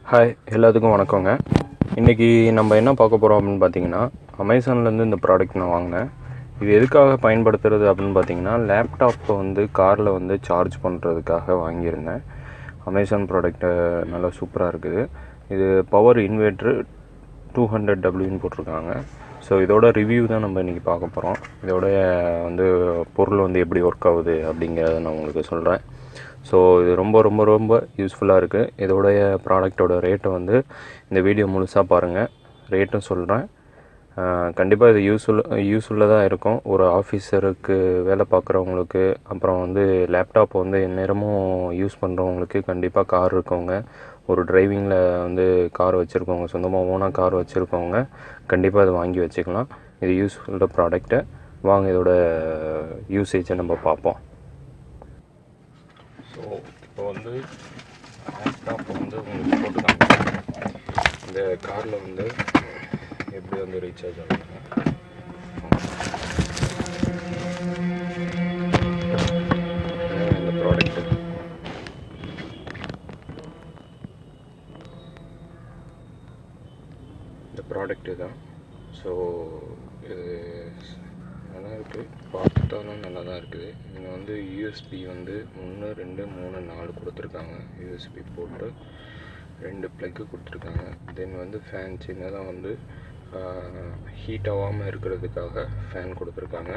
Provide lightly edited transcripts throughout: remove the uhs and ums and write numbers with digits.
Hi, எல்லாத்துக்கும் வணக்கங்க. இன்றைக்கி நம்ம என்ன பார்க்க போகிறோம் அப்படின்னு பார்த்தீங்கன்னா, அமேசான்லேருந்து இந்த ப்ராடக்ட் நான் வாங்கினேன். இது எதுக்காக பயன்படுத்துறது அப்படின்னு பார்த்தீங்கன்னா, லேப்டாப்பை வந்து காரில் வந்து சார்ஜ் பண்ணுறதுக்காக வாங்கியிருந்தேன். அமேசான் ப்ராடக்ட்டு நல்லா சூப்பராக இருக்குது. இது பவர் இன்வெர்ட்ரு 200Wன்னு போட்டிருக்காங்க. ஸோ இதோட ரிவ்யூ தான் நம்ம இன்றைக்கி பார்க்க போகிறோம். இதோடைய வந்து பொருள் வந்து எப்படி ஒர்க் ஆகுது அப்படிங்கிறத நான் உங்களுக்கு சொல்கிறேன். ஸோ இது ரொம்ப ரொம்ப ரொம்ப யூஸ்ஃபுல்லாக இருக்குது. இதோடைய ப்ராடக்டோட ரேட்டை வந்து இந்த வீடியோ முழுசாக பாருங்கள், ரேட்டும் சொல்கிறேன். கண்டிப்பாக இது யூஸ்ஃபுல்லாக இருக்கும். ஒரு ஆஃபீஸருக்கு வேலை பார்க்குறவங்களுக்கு, அப்புறம் வந்து லேப்டாப் வந்து எந்நேரமும் யூஸ் பண்ணுறவங்களுக்கு, கண்டிப்பாக கார் இருக்கவங்க, ஒரு டிரைவிங்கில் வந்து கார் வச்சுருக்கவங்க, சொந்தமாக ஓனாக கார் வச்சுருக்கவங்க கண்டிப்பாக இதை வாங்கி வச்சுக்கலாம். இது யூஸ்ஃபுல்லாக ப்ராடக்ட்டு. வாங்க இதோட யூசேஜை நம்ம பார்ப்போம். ஸோ இப்போ வந்து லேப்டாப் வந்து உங்களுக்கு போட்டுக்காங்க. இந்த காரில் வந்து எப்படி வந்து ரீசார்ஜ் ஆகுதுங்க. இந்த ப்ராடக்ட்டு தான். ஸோ இது நல்லா இருக்குது, பார்த்தாலும் நல்லா தான் இருக்குது. இங்கே வந்து யூஎஸ்பி வந்து 1 2 3 4 கொடுத்துருக்காங்க. யூஎஸ்பி போட்டு 2 ப்ளக்கு கொடுத்துருக்காங்க. தென் வந்து ஃபேன் சின்னதாக வந்து ஹீட் ஆகாமல் இருக்கிறதுக்காக ஃபேன் கொடுத்துருக்காங்க.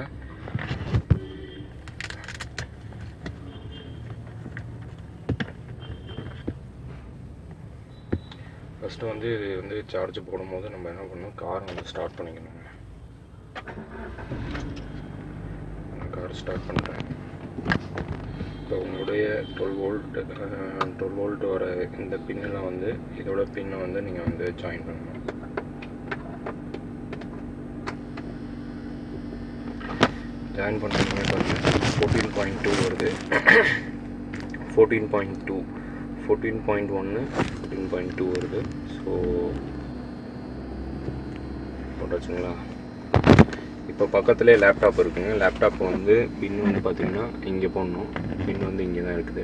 ஃபஸ்ட்டு வந்து இது வந்து சார்ஜ் போடும்போது நம்ம என்ன பண்ணணும், கார் வந்து ஸ்டார்ட் பண்ணிக்கணுங்க. கார் ஸ்டார்ட் பண்ணுறேன். இப்போ உங்களுடைய 12 வோல்ட் வர இந்த பின்னில் வந்து இதோட பின்னை வந்து நீங்கள் வந்து ஜாயின் பண்ணணும். ஜாயின் பண்ணுறதுமே பாருங்கள் 14.2 வருது. 14.2 14.1 14.2 வருது. ஸோ போட்டாச்சுங்களா? இப்போ பக்கத்துலேயே லேப்டாப் இருக்குங்க. லேப்டாப் வந்து பின் வந்து பார்த்திங்கன்னா இங்கே போடணும். பின் வந்து இங்கே தான் இருக்குது.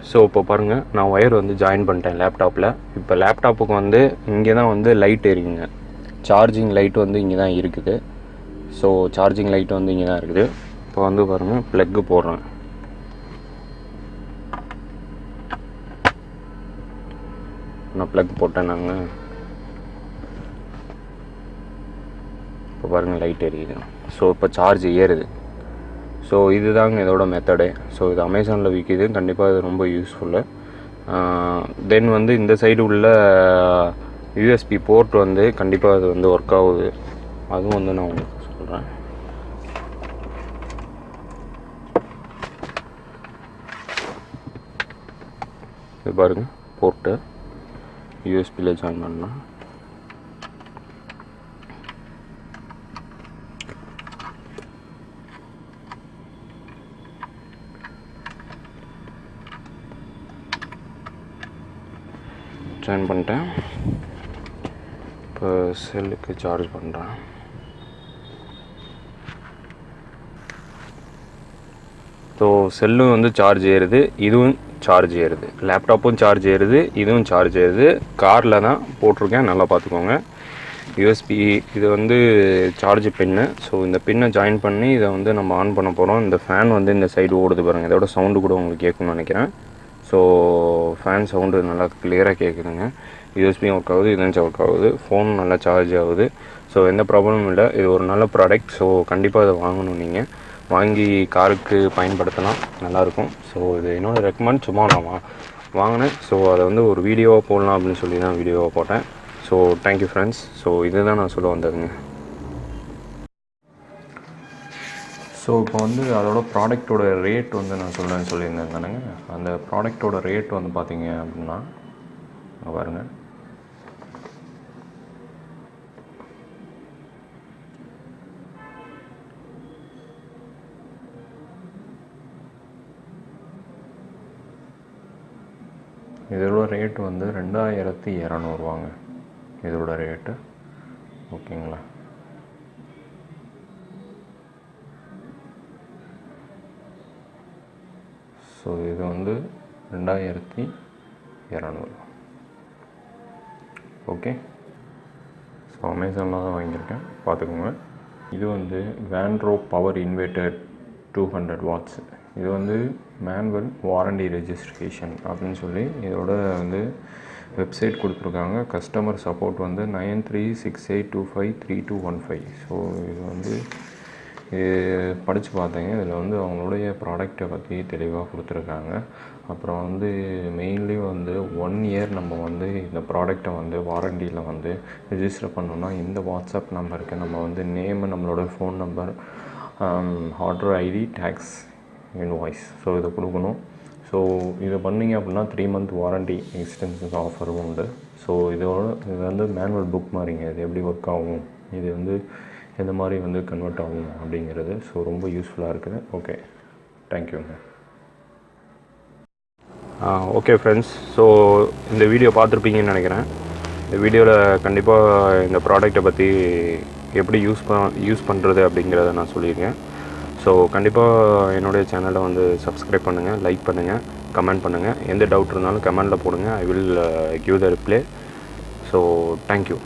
ஸோ இப்போ பாருங்கள், நான் ஒயர் வந்து ஜாயின் பண்ணிட்டேன் லேப்டாப்பில். இப்போ லேப்டாப்புக்கு வந்து இங்கே தான் வந்து லைட் எரியுங்க. சார்ஜிங் லைட் வந்து இங்கே தான் இருக்குது. ஸோ சார்ஜிங் லைட் வந்து இங்கே தான் இருக்குது. இப்போ வந்து பாருங்கள், ப்ளக்கு போடுறேன். நான் ப்ளக் போட்டேன். நாங்கள் இப்போ பாருங்கள் லைட் எரியுது. ஸோ இப்போ சார்ஜ் ஏறுது. ஸோ இதுதாங்க இதோட மெத்தடே. ஸோ இது அமேசானில் விற்கிது. கண்டிப்பாக இது ரொம்ப யூஸ்ஃபுல்லு. தென் வந்து இந்த சைடு உள்ள யூஎஸ்பி போர்ட் வந்து கண்டிப்பாக அது வந்து ஒர்க் ஆகுது. அதுவும் வந்து நான் உங்களுக்கு சொல்கிறேன். இது பாருங்கள், போர்ட்டு யூஎஸ்பியில் ஜாயின் பண்ணலாம். ஜாயின் பண்ணிட்டேன். இப்போ செல்லுக்கு சார்ஜ் பண்ணுறேன். ஸோ செல்லும் வந்து சார்ஜ் ஏறுது, இதுவும் சார்ஜ் ஏறுது. லேப்டாப்பும் சார்ஜ் ஏறுது, இதுவும் சார்ஜ் ஏறுது. காரில் தான் போட்டிருக்கேன், நல்லா பார்த்துக்கோங்க. யூஎஸ்பி இது வந்து சார்ஜ் பின்னு. ஸோ இந்த பின்னை ஜாயின் பண்ணி இதை வந்து நம்ம ஆன் பண்ண போகிறோம். இந்த ஃபேன் வந்து இந்த சைடு ஓடுது பாருங்கள். இதோட சவுண்டு கூட உங்களுக்கு கேட்கும்னு நினைக்கிறேன். ஸோ ஃபேன் சவுண்டு நல்லா கிளியராக கேட்குதுங்க. யூஎஸ்பியும் ஒர்க் ஆகுது, இதுவும் ஒர்க் ஆகுது. ஃபோன் நல்லா சார்ஜ் ஆகுது. ஸோ எந்த ப்ராப்ளமும் இல்லை. இது ஒரு நல்ல ப்ராடக்ட். ஸோ கண்டிப்பாக இதை வாங்கணும். நீங்கள் வாங்கி காருக்கு பயன்படுத்தலாம், நல்லாயிருக்கும். ஸோ இது என்னோட ரெக்கமெண்ட். சும்மா நான் வாங்கினேன். ஸோ அதை வந்து ஒரு வீடியோவாக போடலாம் அப்படின்னு சொல்லி தான் வீடியோவாக போட்டேன். So thank you friends. ஸோ இதுதான் நான் சொல்ல வந்ததுங்க. ஸோ இப்போ வந்து அதோட ப்ராடக்டோட ரேட் வந்து நான் சொல்லியிருந்தேன் தானேங்க. அந்த ப்ராடக்டோட ரேட் வந்து பார்த்தீங்க அப்படின்னா பாருங்கள், இதோட ரேட் வந்து 2200 இதோட ரேட்டு. ஓகேங்களா? ஸோ இது வந்து 2200. ஓகே, ஸோ அமேசானில் தான் வாங்கியிருக்கேன், பார்த்துக்கோங்க. இது வந்து வேண்ட்ரோ பவர் இன்வெர்ட்டர் 200 வாட்ஸ். இது வந்து மேனுவல் வாரண்டி ரெஜிஸ்ட்ரேஷன் அப்படின்னு சொல்லி இதோட வந்து வெப்சைட் கொடுத்துருக்காங்க. கஸ்டமர் சப்போர்ட் வந்து 9368253215. ஸோ இது வந்து படித்து பார்த்தேங்க. இதில் வந்து அவங்களுடைய ப்ராடக்டை பற்றி தெளிவாக கொடுத்துருக்காங்க. அப்புறம் வந்து மெயின்லி வந்து 1 இயர் நம்ம வந்து இந்த ப்ராடக்டை வந்து வாரண்டியில் வந்து ரெஜிஸ்டர் பண்ணோன்னா இந்த வாட்ஸ்அப் நம்பருக்கு நம்ம வந்து நேமு, நம்மளோட phone number, order ID, tax, invoice, so இதை கொடுக்கணும். ஸோ இதை பண்ணிங்க அப்படின்னா 3 மந்த் வாரண்டி எக்ஸ்டென்ஷன்ஸ் ஆஃபரும் உண்டு. ஸோ இது வந்து மேனுவல் புக் மாதிரிங்க. இது எப்படி ஒர்க் ஆகும், இது வந்து எந்த மாதிரி வந்து கன்வெர்ட் ஆகும் அப்படிங்கிறது. ஸோ ரொம்ப யூஸ்ஃபுல்லாக இருக்குது. ஓகே, தேங்க்யூங்க. ஓகே ஃப்ரெண்ட்ஸ், ஸோ இந்த வீடியோ பார்த்துருப்பீங்கன்னு நினைக்கிறேன். இந்த வீடியோவில் கண்டிப்பாக இந்த ப்ராடக்டை பற்றி எப்படி யூஸ் பண்ணுறது அப்படிங்கிறத நான் சொல்லியிருக்கேன். ஸோ கண்டிப்பாக என்னுடைய சேனலை வந்து சப்ஸ்கிரைப் பண்ணுங்கள், லைக் பண்ணுங்கள், கமெண்ட் பண்ணுங்கள். எந்த டவுட் இருந்தாலும் கமெண்டில் போடுங்க. I will give the reply. So thank you.